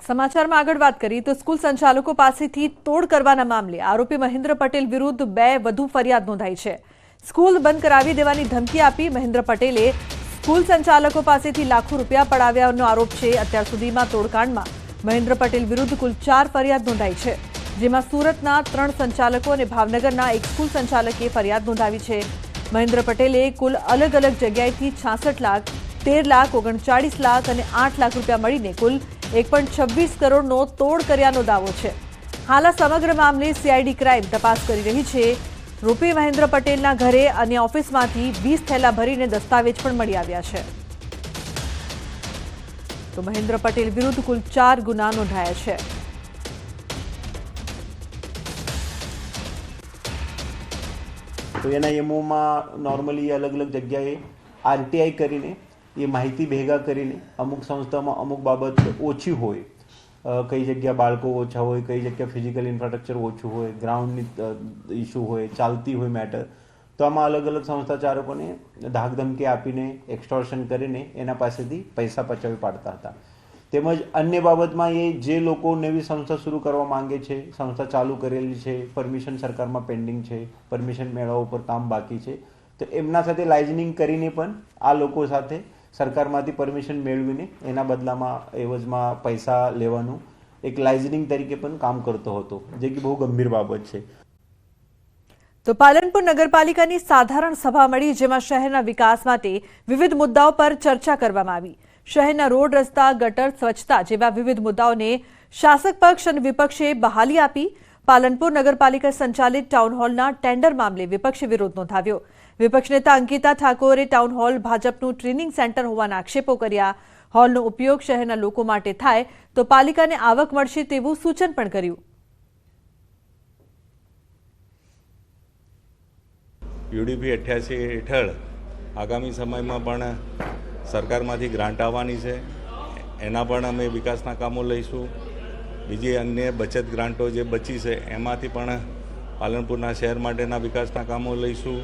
Right, સમાચારમાં આગળ વાત કરીએ તો સ્કૂલ સંચાલકો પાસેથી તોડ કરવાના મામલે આરોપી મહેન્દ્ર પટેલ વિરુદ્ધ 2 વધુ ફરિયાદ નોંધાઈ છે। સ્કૂલ બંધ કરાવી દેવાની ધમકી આપી મહેન્દ્ર પટેલે સ્કૂલ સંચાલકો પાસેથી લાખો રૂપિયા પડાવ્યાનો આરોપ છે। અત્યાર સુધીમાં તોડકાંડમાં મહેન્દ્ર પટેલ વિરુદ્ધ કુલ 4 ફરિયાદ નોંધાઈ છે, જેમાં સુરતના 3 સંચાલકો અને ભાવનગરના 1 સ્કૂલ સંચાલકે ફરિયાદ નોંધાવી છે। મહેન્દ્ર પટેલે કુલ અલગ અલગ જગ્યાએથી 66 લાખ, 13 લાખ, 39 લાખ અને 8 લાખ રૂપિયા મળીને કુલ 1.26 કરોડનો તોડ કર્યાનો દાવો છે। હાલ આ સમગ્ર મામલે સીઆઈડી ક્રાઇમ તપાસ કરી રહી છે। રૂપી મહેન્દ્ર પટેલના ઘરે અને ઓફિસમાંથી 20 થેલા ભરીને દસ્તાવેજ પણ મળી આવ્યા છે। તો મહેન્દ્ર પટેલ વિરુદ્ધ કુલ 4 ગુના નોંધાયા છે। તો એના એમઓમાં નોર્મલી અલગ અલગ જગ્યાએ આરટીઆઈ કરીને એ માહિતી ભેગા કરીને અમુક સંસ્થામાં અમુક બાબત ઓછી હોય, કઈ જગ્યા બાળકો ઓછા હોય, કઈ જગ્યા ફિઝિકલ ઇન્ફ્રાસ્ટ્રક્ચર ઓછું હોય, ગ્રાઉન્ડની ઇસ્યુ હોય, ચાલતી હોય મેટર, તો આમાં અલગ અલગ સંસ્થા ચાલકોને ધાકધમકી આપીને એક્સટોર્શન કરીને એના પાસેથી પૈસા પચાવી પાડતા હતા। તેમજ અન્ય બાબતમાં એ જે લોકો નવી સંસ્થા શરૂ કરવા માંગે છે, સંસ્થા ચાલુ કરેલી છે, પરમિશન સરકારમાં પેન્ડિંગ છે, પરમિશન મેળવવા ઉપર કામ બાકી છે, તો એમના સાથે લાઇઝનિંગ કરીને પણ આ લોકો સાથે સરકારમાંથી પરમિશન મેળવીને એના બદલામાં એવજમાં પૈસા લેવાનું એક લાઇઝનિંગ તરીકે પણ કામ કરતો હતો, જે કે બહુ ગંભીર બાબત છે। તો પાલનપુર નગરપાલિકાની સાધારણ સભા મળી, જેમાં શહેરના વિકાસ માટે વિવિધ મુદ્દાઓ પર ચર્ચા કરવામાં આવી। શહેરના રોડ, રસ્તા, ગટર, સ્વચ્છતા જેવા વિવિધ મુદ્દાઓને શાસક પક્ષ અને વિપક્ષે બહાલી આપી। પાલનપુર નગરપાલિકા સંચાલિત ટાઉન હોલના ટેન્ડર મામલે વિપક્ષે વિરોધ નોંધાવ્યો। વિપક્ષ નેતા અંકિતા ઠાકોરે ટાઉન હોલ ભાજપનું ટ્રેનિંગ સેન્ટર હોવાના આક્ષેપો કર્યા। હોલનો ઉપયોગ શહેરના લોકો માટે થાય તો પાલિકાને આવક મળશે તેવું સૂચન પણ કર્યું। યુડીપી 88 હેઠળ આગામી સમયમાં પણ સરકારમાંથી ગ્રાન્ટ આવવાની છે, એના પણ અમે વિકાસના કામો લઈશું। બીજી અન્ય બચત ગ્રાન્ટો જે બચી છે એમાંથી પણ પાલનપુરના શહેર માટેના વિકાસના કામો લઈશું।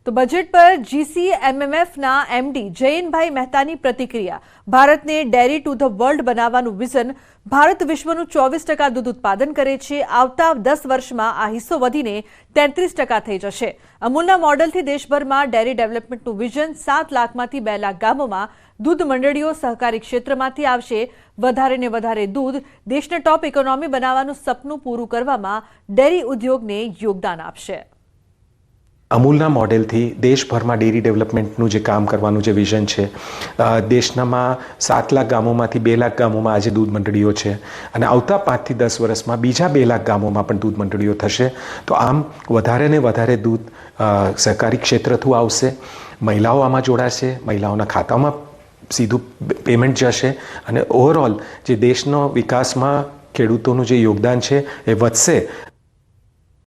તો બજેટ પર GCMMFના એમડી જયનભાઈ મહેતાની પ્રતિક્રિયા। ભારતને ડેરી ટુ ધ વર્લ્ડ બનાવવાનું વિઝન। ભારત વિશ્વનું 24% દૂધ ઉત્પાદન કરે છે। આવતા 10 વર્ષમાં આ હિસ્સો વધીને 33% થઈ જશે। અમૂલના મોડલથી દેશભરમાં ડેરી ડેવલપમેન્ટનું વિઝન। 7 લાખમાંથી 2 લાખ ગામોમાં દૂધ મંડળીઓ સહકારી ક્ષેત્રમાંથી આવશે। વધારે ને વધારે દૂધ દેશને ટોપ ઇકોનોમી બનાવવાનું સપનું પૂરું કરવામાં ડેરી ઉદ્યોગને યોગદાન આપશે। અમૂલના મોડેલથી દેશભરમાં ડેરી ડેવલપમેન્ટનું જે કામ કરવાનું જે વિઝન છે, દેશનામાં 7 લાખ ગામોમાંથી 2 લાખ ગામોમાં આજે દૂધ મંડળીઓ છે અને આવતા 5 થી 10 વર્ષમાં બીજા 2 લાખ ગામોમાં પણ દૂધ મંડળીઓ થશે। તો આમ વધારે ને વધારે દૂધ સહકારી ક્ષેત્રથી આવશે। મહિલાઓ આમાં જોડાશે, મહિલાઓના ખાતામાં સીધું પેમેન્ટ જશે અને ઓવરઓલ જે દેશનો વિકાસમાં ખેડૂતોનું જે યોગદાન છે એ વધશે